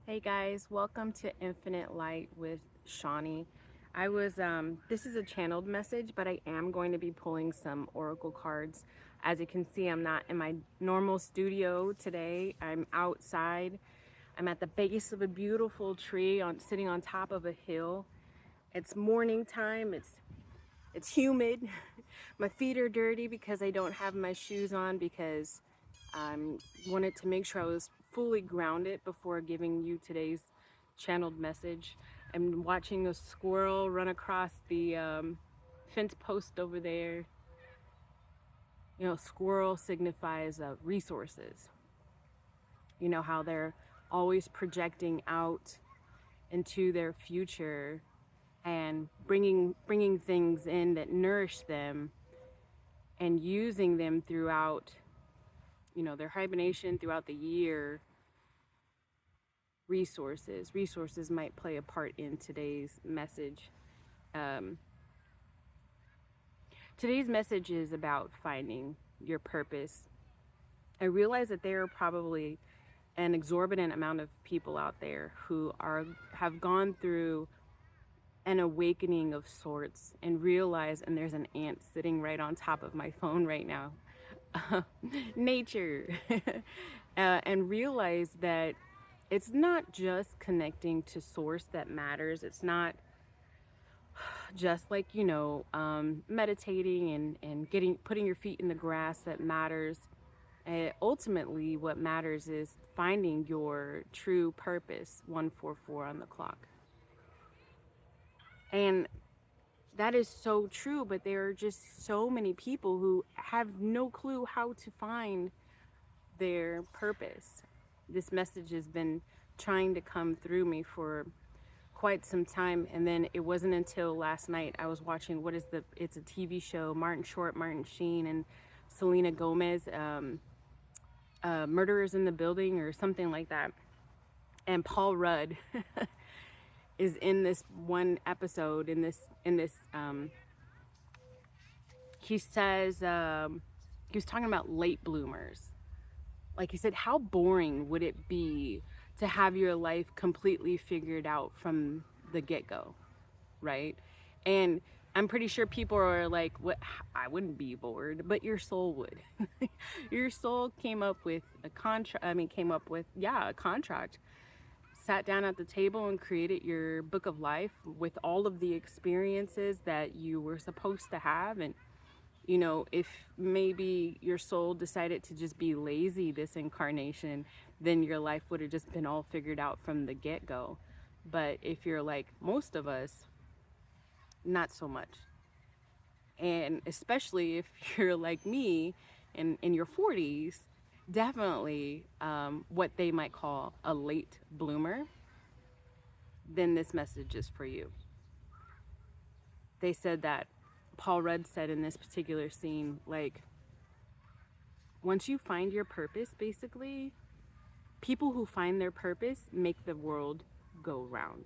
Hey guys, welcome to Infinite Light with Shawnee. This is a channeled message, but I am going to be pulling some oracle cards. As you can see, I'm not in my normal studio today. I'm outside. I'm at the base of a beautiful tree sitting on top of a hill. It's morning time. It's humid. My feet are dirty because I don't have my shoes on because I wanted to make sure I was fully grounded before giving you today's channeled message. I'm watching a squirrel run across the fence post over there. You know, squirrel signifies resources. You know how they're always projecting out into their future and bringing things in that nourish them and using them throughout, you know, their hibernation throughout the year. Resources might play a part in today's message. um, Today's message is about finding your purpose. I realize that there are probably an exorbitant amount of people out there who have gone through an awakening of sorts and realize, and there's an ant sitting right on top of my phone right now, nature, and realize that it's not just connecting to source that matters. It's not just like, you know, meditating and putting your feet in the grass that matters. Ultimately, what matters is finding your true purpose. 144 on the clock. And that is so true, but there are just so many people who have no clue how to find their purpose. This message has been trying to come through me for quite some time, and then it wasn't until last night I was watching it's a TV show, Martin Short, Martin Sheen, and Selena Gomez, Murderers in the Building or something like that. And Paul Rudd is in this one episode. He says, he was talking about late bloomers. Like he said, how boring would it be to have your life completely figured out from the get-go, right? And I'm pretty sure people are like, what? I wouldn't be bored, but your soul would. Your soul came up with a contract. A contract. Sat down at the table and created your book of life with all of the experiences that you were supposed to have. And you know, if maybe your soul decided to just be lazy this incarnation, then your life would have just been all figured out from the get-go. But if you're like most of us, not so much. And especially if you're like me in your 40s, definitely what they might call a late bloomer, then this message is for you. They said that Paul Rudd said in this particular scene, like, once you find your purpose, basically, people who find their purpose make the world go round.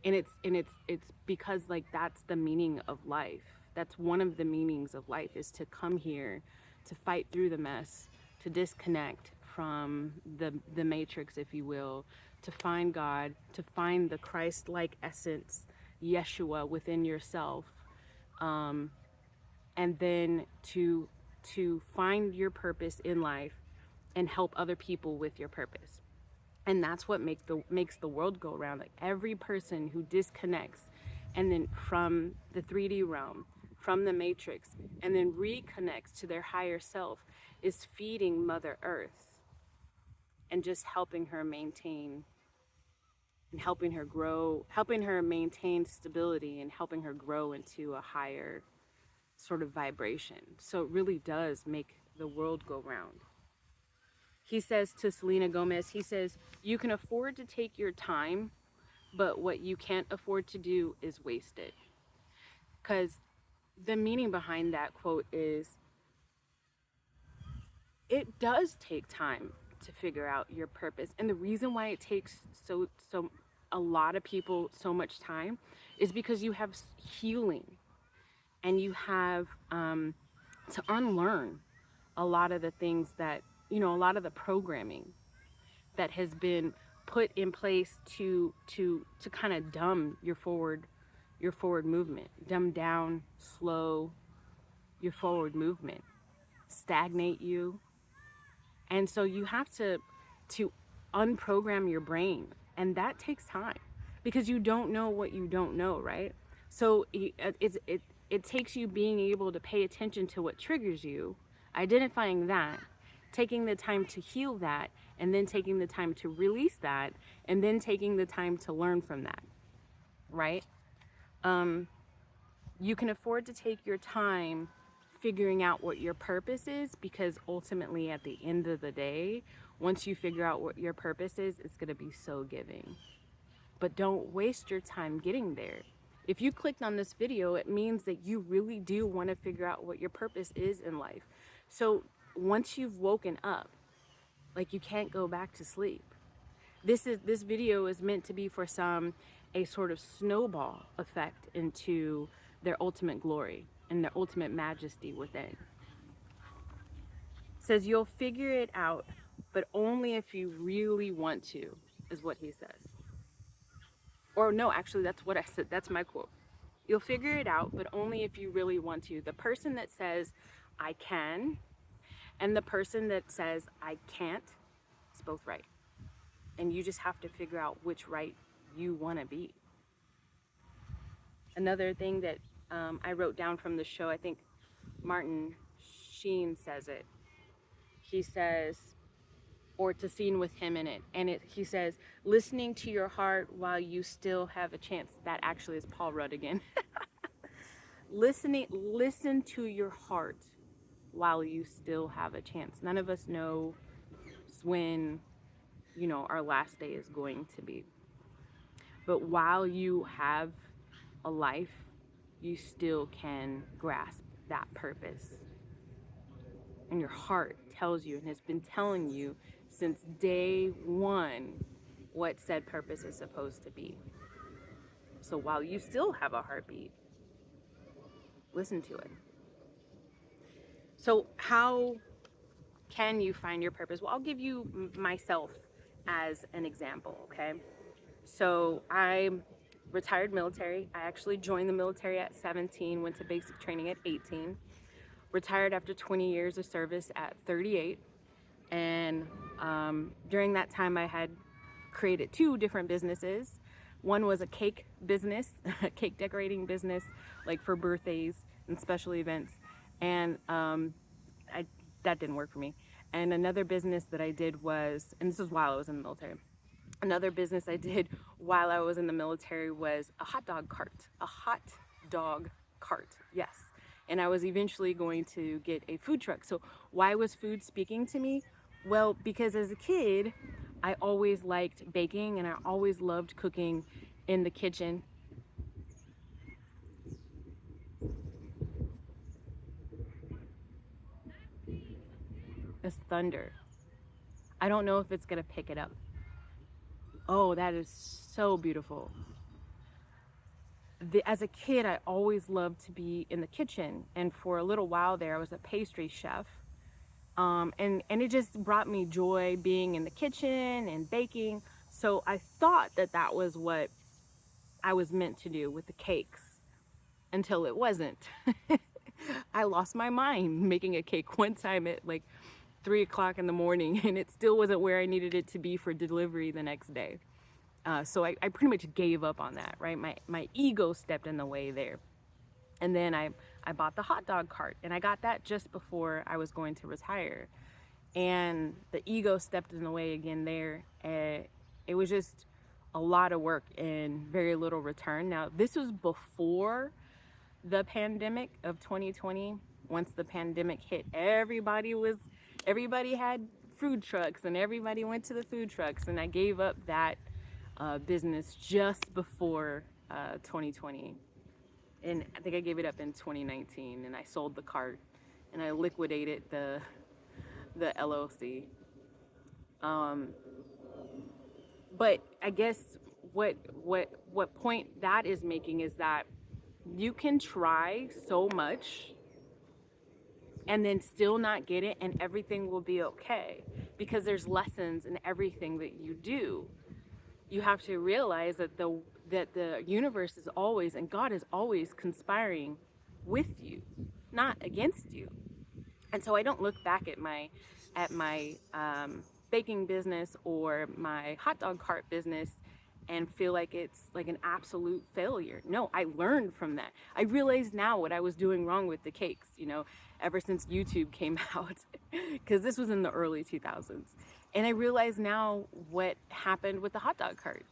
And it's because, like, that's the meaning of life. That's one of the meanings of life, is to come here, to fight through the mess, to disconnect from the matrix, if you will, to find God, to find the Christ-like essence, Yeshua, within yourself, and then to find your purpose in life and help other people with your purpose. And that's what makes the world go around. Like, every person who disconnects and then from the 3D realm, from the matrix, and then reconnects to their higher self, is feeding Mother Earth and just helping her maintain and helping her grow, helping her maintain stability and helping her grow into a higher sort of vibration. So it really does make the world go round. He says to Selena Gomez, he says, you can afford to take your time, but what you can't afford to do is waste it. Because the meaning behind that quote is, it does take time to figure out your purpose. And the reason why it takes so a lot of people so much time is because you have healing and you have to unlearn a lot of the things that, you know, a lot of the programming that has been put in place to kind of dumb your forward movement, dumb down, slow your forward movement, stagnate you. And so you have to unprogram your brain, and that takes time because you don't know what you don't know, right? So it takes you being able to pay attention to what triggers you, identifying that, taking the time to heal that, and then taking the time to release that, and then taking the time to learn from that, right? You can afford to take your time figuring out what your purpose is, because ultimately at the end of the day, once you figure out what your purpose is, it's going to be so giving. But don't waste your time getting there. If you clicked on this video, it means that you really do want to figure out what your purpose is in life. So once you've woken up, like, you can't go back to sleep. This video is meant to be for some a sort of snowball effect into their ultimate glory and their ultimate majesty within. It says you'll figure it out, but only if you really want to, is what he says. Or no, actually, that's what I said. That's my quote. You'll figure it out, but only if you really want to. The person that says, I can, and the person that says, I can't, is both right. And you just have to figure out which right you want to be. Another thing that I wrote down from the show, I think Martin Sheen says it. He says, or it's a scene with him in it, and he says, listening to your heart while you still have a chance. That actually is Paul Rudd again. Listen to your heart while you still have a chance. None of us know when, our last day is going to be. But while you have a life, you still can grasp that purpose. And your heart tells you, and has been telling you since day one, what said purpose is supposed to be. So while you still have a heartbeat, listen to it. So how can you find your purpose? Well, I'll give you myself as an example, okay? So I'm retired military. I actually joined the military at 17, went to basic training at 18, retired after 20 years of service at 38. And during that time, I had created 2 different businesses. One was a cake business, a cake decorating business, like for birthdays and special events. And that didn't work for me. And another business that I did was, and this was while I was in the military, another business I did while I was in the military was a hot dog cart. A hot dog cart, yes. And I was eventually going to get a food truck. So why was food speaking to me? Well, because as a kid, I always liked baking, and I always loved cooking in the kitchen. It's thunder. I don't know if it's gonna pick it up. Oh, that is so beautiful. As a kid, I always loved to be in the kitchen, and for a little while there, I was a pastry chef. And it just brought me joy being in the kitchen and baking. So I thought that was what I was meant to do with the cakes, until it wasn't. I lost my mind making a cake one time at like 3 o'clock in the morning, and it still wasn't where I needed it to be for delivery the next day. So I pretty much gave up on that, right? My ego stepped in the way there. And then I bought the hot dog cart, and I got that just before I was going to retire. And the ego stepped in the way again there. It was just a lot of work and very little return. Now, this was before the pandemic of 2020. Once the pandemic hit, everybody had food trucks, and everybody went to the food trucks. And I gave up that business just before 2020. And I think I gave it up in 2019, and I sold the cart, and I liquidated the LLC. But I guess what point that is making is that you can try so much and then still not get it, and everything will be okay, because there's lessons in everything that you do. you have to realize that the universe is always, and God is always conspiring with you, not against you. And so I don't look back at my baking business or my hot dog cart business and feel like it's like an absolute failure. No, I learned from that. I realize now what I was doing wrong with the cakes, ever since YouTube came out, because this was in the early 2000s. And I realize now what happened with the hot dog cart.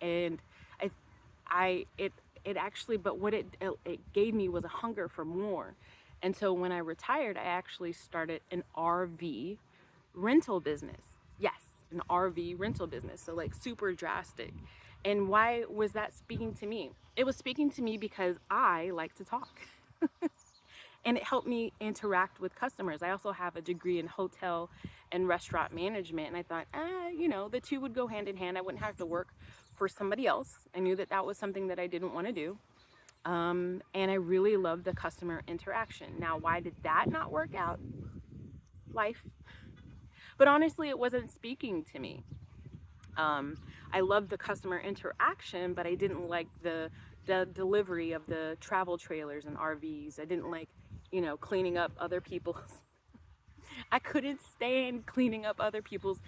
And I, it actually, but what it gave me was a hunger for more. And so when I retired, I actually started an RV rental business. Yes, an RV rental business. So like super drastic. And why was that speaking to me? It was speaking to me because I like to talk. And it helped me interact with customers. I also have a degree in hotel and restaurant management. And I thought, the two would go hand in hand. I wouldn't have to work for somebody else. I knew that that was something that I didn't want to do. And I really loved the customer interaction. Now, why did that not work out? Life. But honestly, it wasn't speaking to me. I loved the customer interaction, but I didn't like the delivery of the travel trailers and RVs. I didn't like, cleaning up other people's. I couldn't stand cleaning up other people's,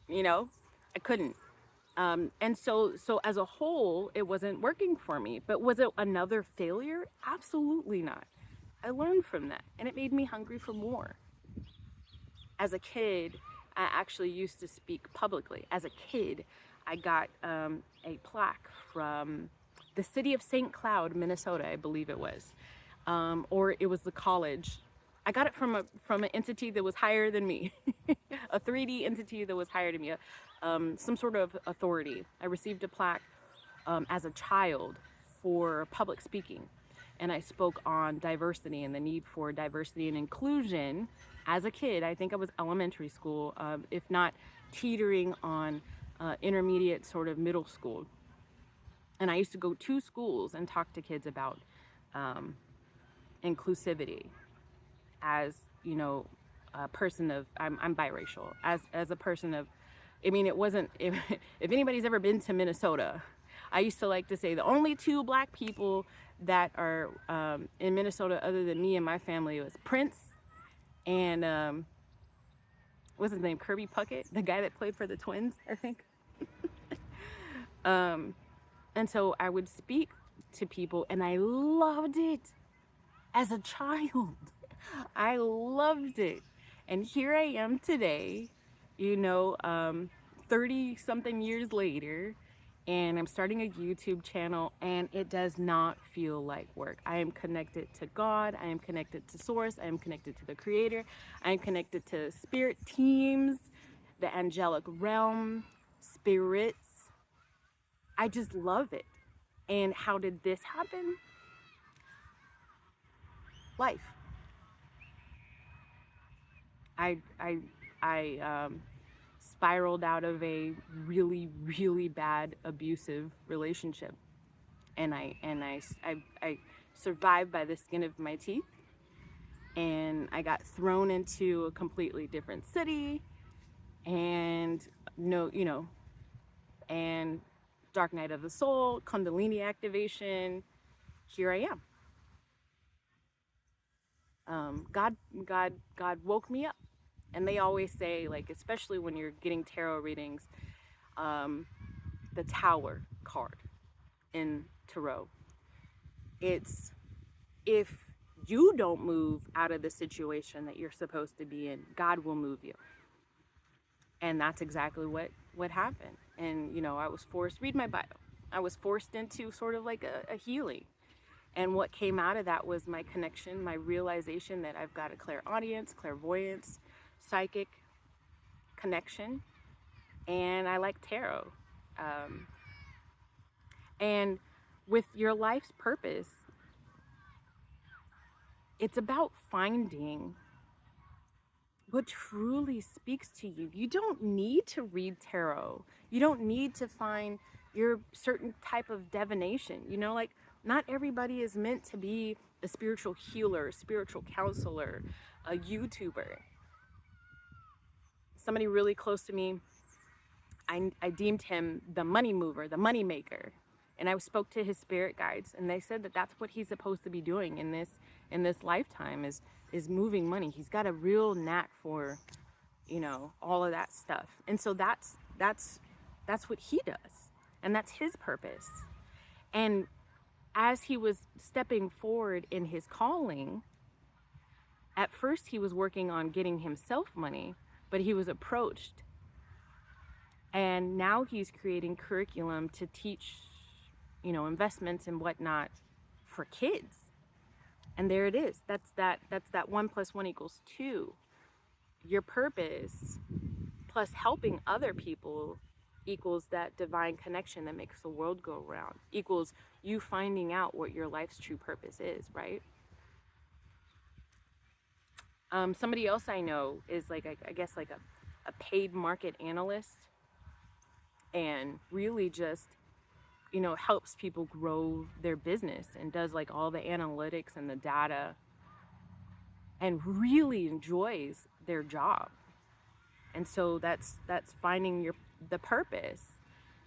I couldn't. And so as a whole, it wasn't working for me. But was it another failure? Absolutely not. I learned from that, and it made me hungry for more. As a kid, I actually used to speak publicly. As a kid, I got a plaque from the city of St. Cloud, Minnesota, I believe it was, or it was the college. I got it from an entity that was higher than me, a 3D entity that was higher than me, some sort of authority. I received a plaque as a child for public speaking, and I spoke on diversity and the need for diversity and inclusion. As a kid, I think I was elementary school, if not teetering on intermediate, sort of middle school. And I used to go to schools and talk to kids about inclusivity. As a person of, I'm biracial. As a person of, it wasn't, if anybody's ever been to Minnesota, I used to like to say the only two black people that are in Minnesota other than me and my family was Prince and what's his name, Kirby Puckett, the guy that played for the Twins, I think. And so I would speak to people, and I loved it as a child. I loved it. And here I am today, 30 something years later, and I'm starting a YouTube channel, and it does not feel like work. I am connected to God. I am connected to Source. I am connected to the Creator. I am connected to spirit teams, the angelic realm, spirits. I just love it. And how did this happen? Life. I spiraled out of a really, really bad abusive relationship, and I survived by the skin of my teeth. And I got thrown into a completely different city, and and Dark Night of the Soul, Kundalini activation. Here I am. God woke me up. And they always say, like, especially when you're getting tarot readings, the Tower card in tarot, it's if you don't move out of the situation that you're supposed to be in, God will move you. And that's exactly what happened. And I was forced, read my bio, I was forced into sort of like a healing. And what came out of that was my connection, my realization that I've got a clairaudience, clairvoyance, psychic connection, and I like tarot. And with your life's purpose, it's about finding what truly speaks to you. You don't need to read tarot. You don't need to find your certain type of divination. Like, not everybody is meant to be a spiritual healer, spiritual counselor, a YouTuber. Somebody really close to me I deemed him the money mover, the money maker. And I spoke to his spirit guides, and they said that that's what he's supposed to be doing in this lifetime, is moving money. He's got a real knack for, you know, all of that stuff. And so that's what he does. And that's his purpose. And as he was stepping forward in his calling, at first he was working on getting himself money, but he was approached. And now he's creating curriculum to teach, you know, investments and whatnot for kids. And there it is. That's that 1 + 1 = 2. Your purpose plus helping other people equals that divine connection that makes the world go round, equals you finding out what your life's true purpose is, right? Somebody else I know is like, I guess like a paid market analyst, and really just, you know, helps people grow their business and does like all the analytics and the data, and really enjoys their job. And so that's finding the purpose.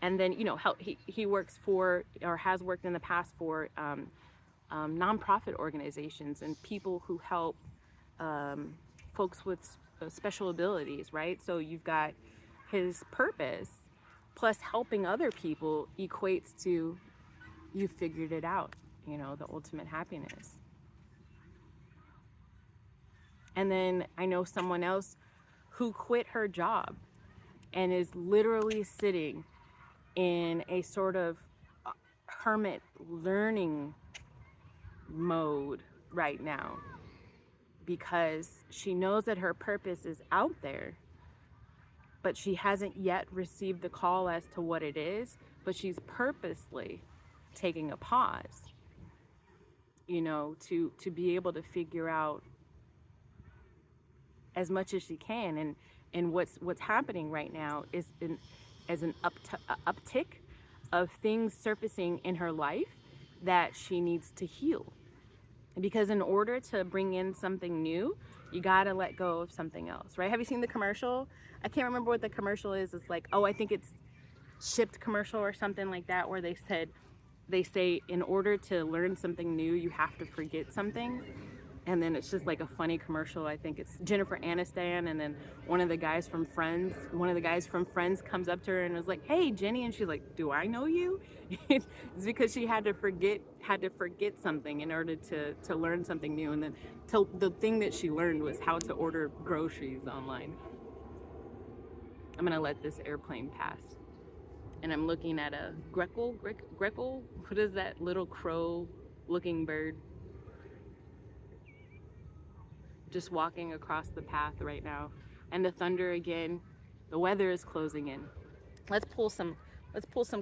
And then, you know, he works for, or has worked in the past for, nonprofit organizations and people who help folks with special abilities, right? So you've got his purpose plus helping other people equates to you figured it out, you know, the ultimate happiness. And then I know someone else who quit her job and is literally sitting in a sort of hermit learning mode right now, because she knows that her purpose is out there, but she hasn't yet received the call as to what it is, but she's purposely taking a pause, you know, to be able to figure out as much as she can. And what's happening right now is an uptick of things surfacing in her life that she needs to heal. Because in order to bring in something new, you gotta let go of something else, right? Have you seen the commercial? I can't remember what the commercial is. It's like, oh, I think it's Shipped commercial or something like that, where they say in order to learn something new, you have to forget something. And then it's just like a funny commercial. I think it's Jennifer Aniston, and then one of the guys from Friends comes up to her and is like, "Hey, Jenny," and she's like, "Do I know you?" It's because she had to forget something in order to learn something new. And then the thing that she learned was how to order groceries online. I'm gonna let this airplane pass, and I'm looking at a greckle. What is that little crow-looking bird? Just walking across the path right now. And the thunder again. The weather is closing in. Let's pull some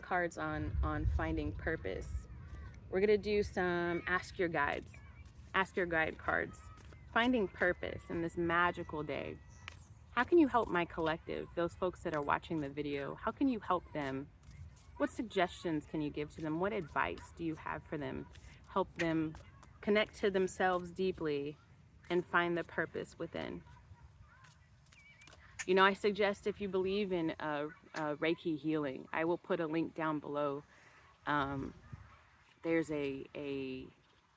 cards on finding purpose. We're gonna do some ask your guide cards. Finding purpose in this magical day. How can you help my collective, those folks that are watching the video? How can you help them? What suggestions can you give to them? What advice do you have for them? Help them connect to themselves deeply and find the purpose within. You know, I suggest, if you believe in Reiki healing, I will put a link down below. There's a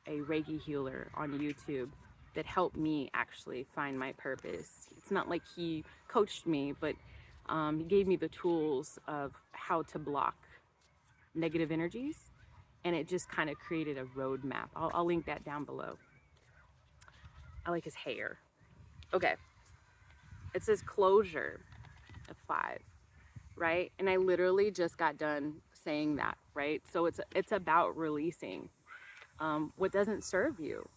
Reiki healer on YouTube that helped me actually find my purpose. It's not like he coached me, but he gave me the tools of how to block negative energies, and it just kind of created a roadmap. I'll link that down below. I like his hair. Okay. It says closure of 5, right? And I literally just got done saying that, right? So it's about releasing what doesn't serve you.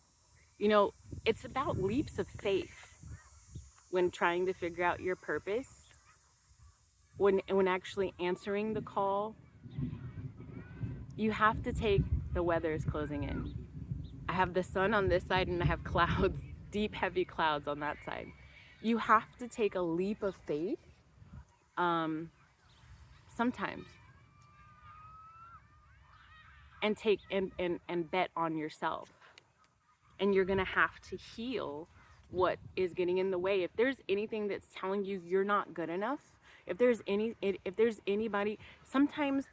You know, it's about leaps of faith when trying to figure out your purpose, when actually answering the call. You have to take the weather is closing in. I have the sun on this side and I have clouds, deep, heavy clouds on that side. You have to take a leap of faith sometimes and take and bet on yourself. And you're gonna have to heal what is getting in the way. If there's anything that's telling you you're not good enough, If there's anybody, sometimes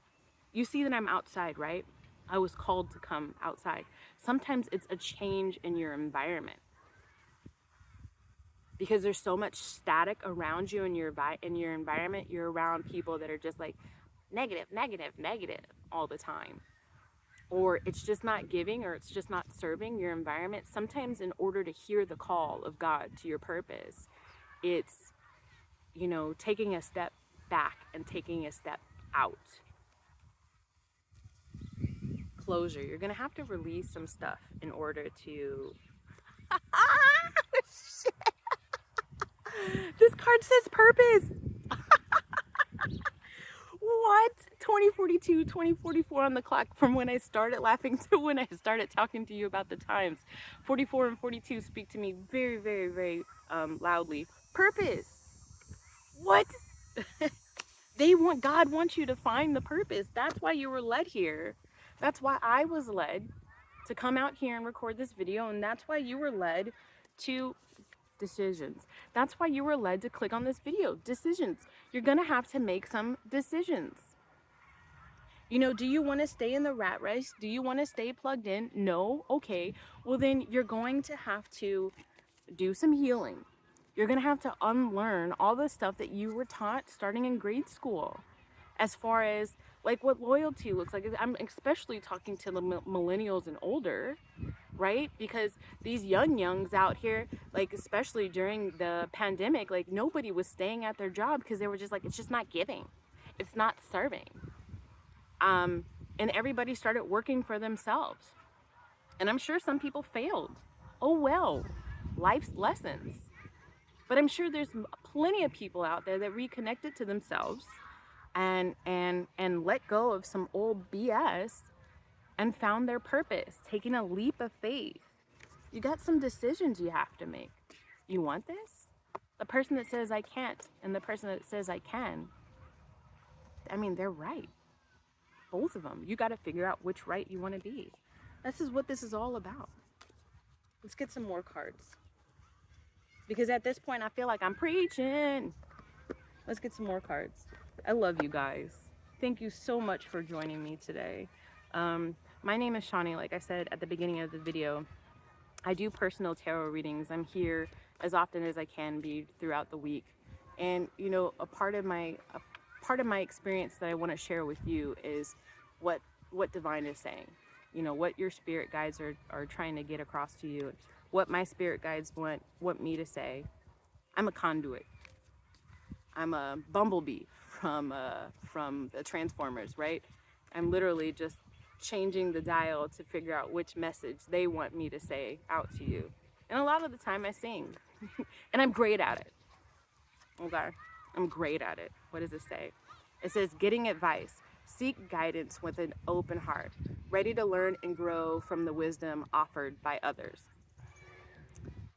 you see that I'm outside, right? I was called to come outside. Sometimes it's a change in your environment, because there's so much static around you in your environment. You're around people that are just like negative, negative, negative all the time. Or it's just not giving, or it's just not serving your environment. Sometimes in order to hear the call of God to your purpose, it's, taking a step back and taking a step out. Closure. You're going to have to release some stuff in order to... This card says purpose. What? 2042, 2044 on the clock, from when I started laughing to when I started talking to you about the times. 44 and 42 speak to me very, very, very loudly. Purpose. What? God wants you to find the purpose. That's why you were led here. That's why I was led to come out here and record this video. And that's why you were led to decisions. That's why you were led to click on this video. Decisions. You're going to have to make some decisions. Do you want to stay in the rat race? Do you want to stay plugged in? No? Okay. Well, then you're going to have to do some healing. You're going to have to unlearn all the stuff that you were taught starting in grade school, as far as like what loyalty looks like. I'm especially talking to the millennials and older, right? Because these youngs out here, like especially during the pandemic, like nobody was staying at their job because they were just like, it's just not giving. It's not serving. And everybody started working for themselves. And I'm sure some people failed. Oh well, life's lessons. But I'm sure there's plenty of people out there that reconnected to themselves and let go of some old BS and found their purpose, taking a leap of faith. You got some decisions you have to make. You want this? The person that says I can't and the person that says I can, they're right. Both of them. You got to figure out which right you want to be. This is what this is all about. Let's get some more cards. Because at this point, I feel like I'm preaching. Let's get some more cards. I love you guys. Thank you so much for joining me today. My name is Shani. Like I said at the beginning of the video, I do personal tarot readings. I'm here as often as I can be throughout the week. And, a part of my experience that I want to share with you is what divine is saying. What your spirit guides are trying to get across to you. What my spirit guides want me to say. I'm a conduit. I'm a bumblebee from the Transformers, right? I'm literally just changing the dial to figure out which message they want me to say out to you. And a lot of the time I sing. And I'm great at it. Okay? I'm great at it. What does it say? It says, getting advice. Seek guidance with an open heart, ready to learn and grow from the wisdom offered by others.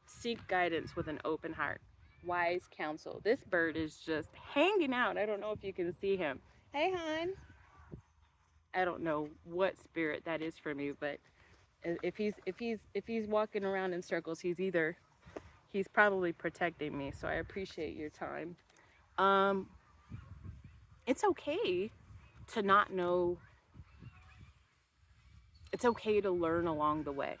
Seek guidance with an open heart. Wise counsel. This bird is just hanging out. I don't know if you can see him. Hey, hon. I don't know what spirit that is for me, but if he's walking around in circles, he's probably protecting me. So I appreciate your time. It's okay to not know. It's okay to learn along the way.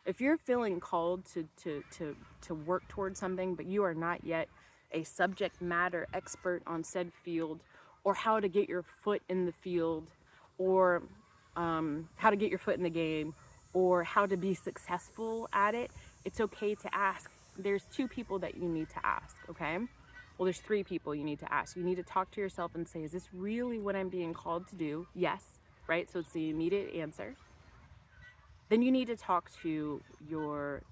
If you're feeling called to work towards something, but you are not yet a subject matter expert on said field, or how to get your foot in the field, or how to get your foot in the game, or how to be successful at it, it's okay to ask. There's 2 people that you need to ask, okay? Well, there's 3 people you need to ask. You need to talk to yourself and say, is this really what I'm being called to do? Yes, right? So it's the immediate answer. Then you need to talk to your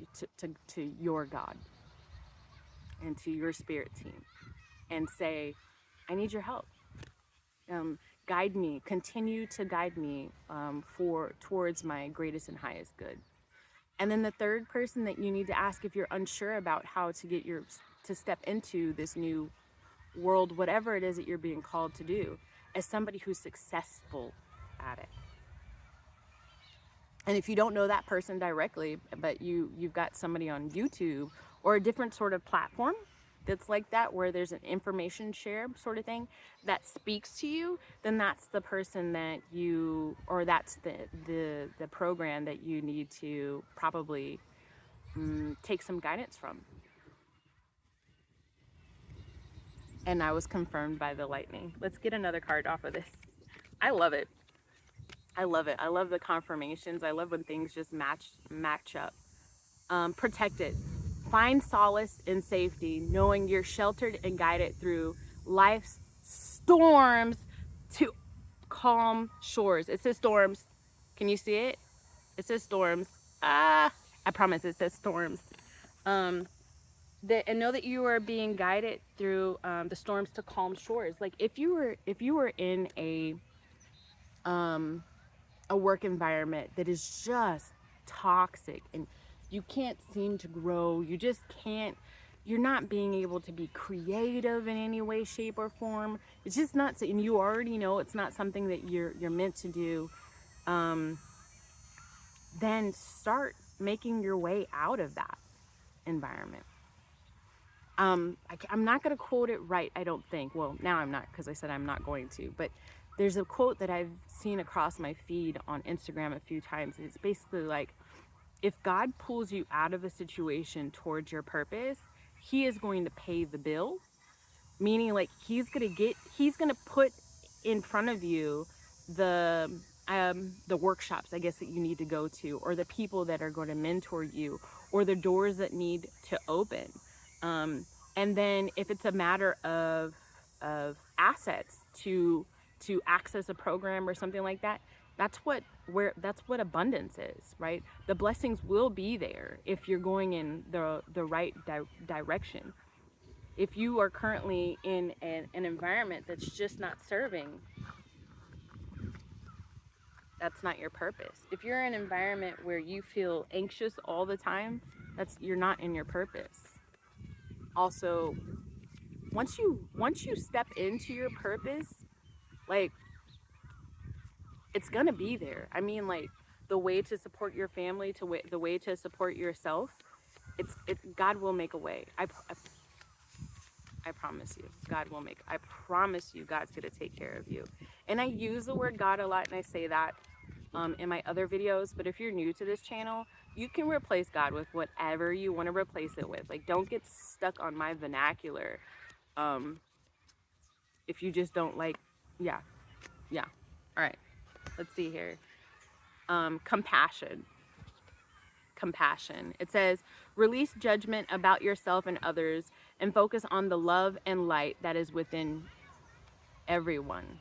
God and to your spirit team and say, I need your help. Guide me, continue to guide me towards my greatest and highest good. And then the third person that you need to ask, if you're unsure about how to to step into this new world, whatever it is that you're being called to do, is somebody who's successful at it. And if you don't know that person directly, but you've got somebody on YouTube or a different sort of platform that's like that, where there's an information share sort of thing that speaks to you, then that's the person that you, or that's the program that you need to probably take some guidance from. And I was confirmed by the lightning. Let's get another card off of this. I love it. I love it. I love the confirmations. I love when things just match up. Protected. Find solace in safety, knowing you're sheltered and guided through life's storms to calm shores. It says storms. Can you see it? It says storms. I promise it says storms. And know that you are being guided through the storms to calm shores. Like if you were in a work environment that is just toxic and you can't seem to grow, you just can't, you're not being able to be creative in any way, shape, or form. It's just not, and you already know it's not something that you're meant to do. Then start making your way out of that environment. I'm not going to quote it right, I don't think. Well, now I'm not, because I said I'm not going to. But there's a quote that I've seen across my feed on Instagram a few times. And it's basically like, if God pulls you out of a situation towards your purpose, he is going to pay the bill. Meaning like he's going to put in front of you the workshops, I guess, that you need to go to, or the people that are going to mentor you, or the doors that need to open. And then if it's a matter of assets to access a program or something like that, that's what abundance is, right? The blessings will be there if you're going in the right direction. If you are currently in an environment that's just not serving, that's not your purpose. If you're in an environment where you feel anxious all the time, you're not in your purpose. Also, once you step into your purpose, like, it's gonna be there. I mean, like, the way to support your family, the way to support yourself, it's God will make a way. I promise you, I promise you, God's gonna take care of you. And I use the word God a lot, and I say that in my other videos. But if you're new to this channel, you can replace God with whatever you want to replace it with. Like, don't get stuck on my vernacular. If you just don't like, yeah. All right. Let's see here. Compassion. It says, release judgment about yourself and others and focus on the love and light that is within everyone.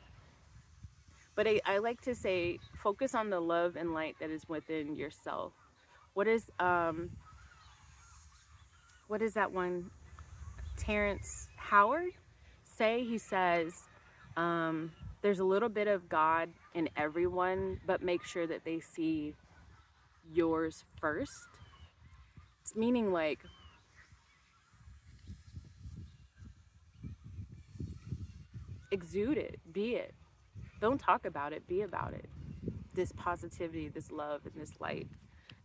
But I like to say, focus on the love and light that is within yourself. What is that one Terrence Howard say? He says, there's a little bit of God in everyone, but make sure that they see yours first. It's meaning like, exude it, be it. Don't talk about it, be about it. This positivity, this love, and this light.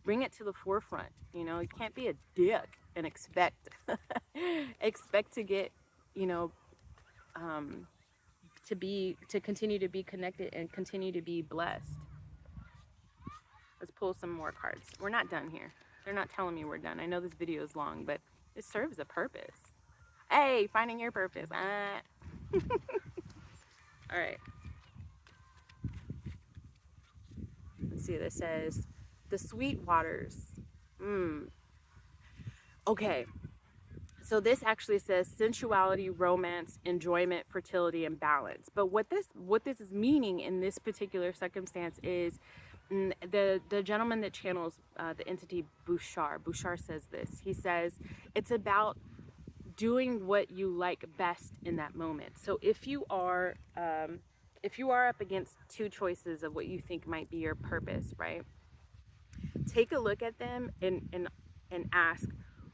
Bring it to the forefront. You know, you can't be a dick and expect to get, to continue to be connected and continue to be blessed. Let's pull some more cards. We're not done here. They're not telling me we're done. I know this video is long, but it serves a purpose. Hey, finding your purpose. All right. Let's see. This says the sweet waters. Okay. So this actually says sensuality, romance, enjoyment, fertility, and balance. But what this is meaning in this particular circumstance is the gentleman that channels the entity Bouchard says this. He says it's about doing what you like best in that moment. So if you are up against two choices of what you think might be your purpose, right? Take a look at them and ask,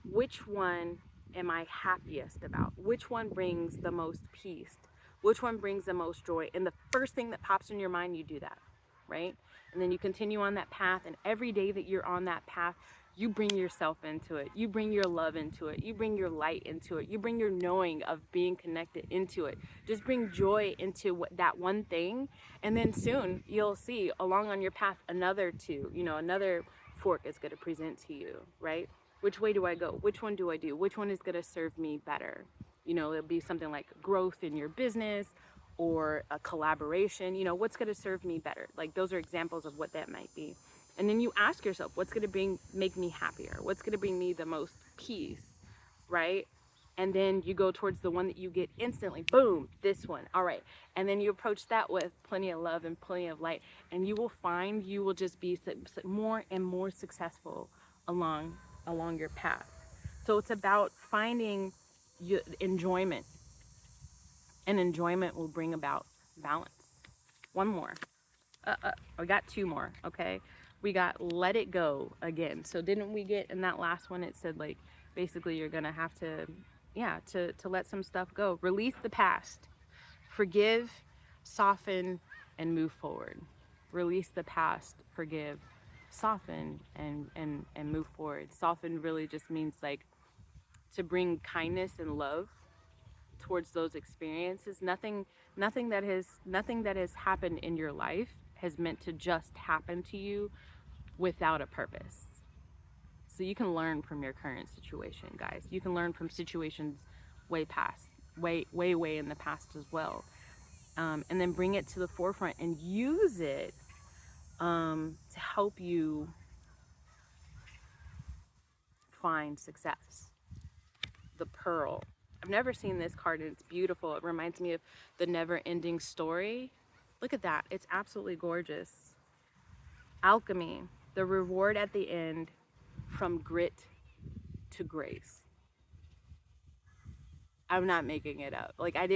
which one am I happiest about? Which one brings the most peace? Which one brings the most joy? And the first thing that pops in your mind, you do that, right? And then you continue on that path, and every day that you're on that path, You bring yourself into it. You bring your love into it. You bring your light into it. You bring your knowing of being connected into it. Just bring joy into that one thing. And then soon you'll see along on your path another two, another fork is going to present to you, right? Which way do I go? Which one do I do? Which one is going to serve me better? It'll be something like growth in your business or a collaboration. What's going to serve me better? Like those are examples of what that might be. And then you ask yourself, what's going to make me happier? What's going to bring me the most peace, right? And then you go towards the one that you get instantly, boom, this one. All right. And then you approach that with plenty of love and plenty of light. And you will find you will just be more and more successful along your path. So it's about finding enjoyment. And enjoyment will bring about balance. One more. We got two more, okay? We got let it go again. So didn't we get in that last one, it said like, basically you're gonna have to, to let some stuff go. Release the past. Forgive, soften, and move forward. Release the past, forgive, soften, and move forward. Soften really just means like to bring kindness and love towards those experiences. Nothing that has happened in your life has meant to just happen to you without a purpose. So you can learn from your current situation, guys. You can learn from situations way in the past as well, and then bring it to the forefront and use it to help you find success. The pearl. I've never seen this card and it's beautiful. It reminds me of the never-ending story. Look at that. It's absolutely gorgeous. Alchemy. The reward at the end, from grit to grace. I'm not making it up. Like I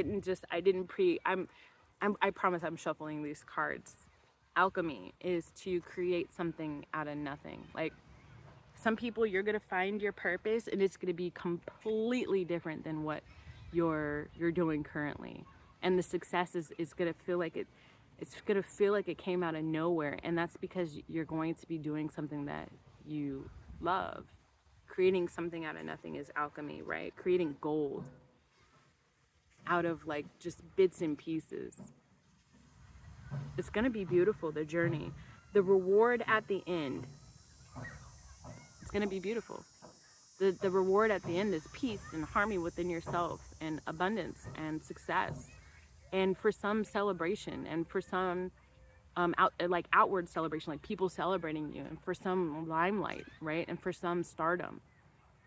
promise I'm shuffling these cards. Alchemy is to create something out of nothing. Like some people, you're going to find your purpose and it's going to be completely different than what you're doing currently. And the success is going to feel like it's going to feel like it came out of nowhere. And that's because you're going to be doing something that you love. Creating something out of nothing is alchemy, right? Creating gold out of like just bits and pieces. It's going to be beautiful, the journey. The reward at the end, it's going to be beautiful. The reward at the end is peace and harmony within yourself and abundance and success. And for some celebration, and for some outward celebration, like people celebrating you, and for some limelight, right? And for some stardom.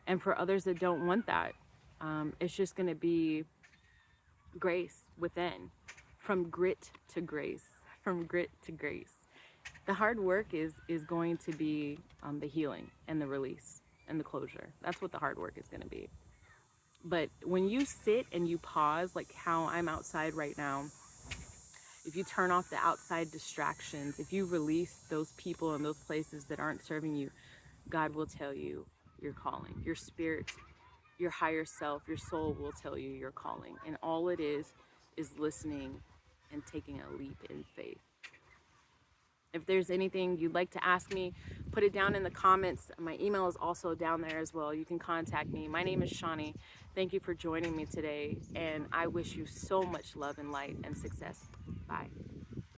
And for others that don't want that, it's just going to be grace within, from grit to grace, from grit to grace. The hard work is going to be the healing and the release and the closure. That's what the hard work is going to be. But when you sit and you pause, like how I'm outside right now, if you turn off the outside distractions, if you release those people and those places that aren't serving you, God will tell you your calling. Your spirit, your higher self, your soul will tell you your calling. And all it is listening and taking a leap in faith. If there's anything you'd like to ask me, put it down in the comments. My email is also down there as well. You can contact me. My name is Shawnee. Thank you for joining me today, and I wish you so much love and light and success. Bye.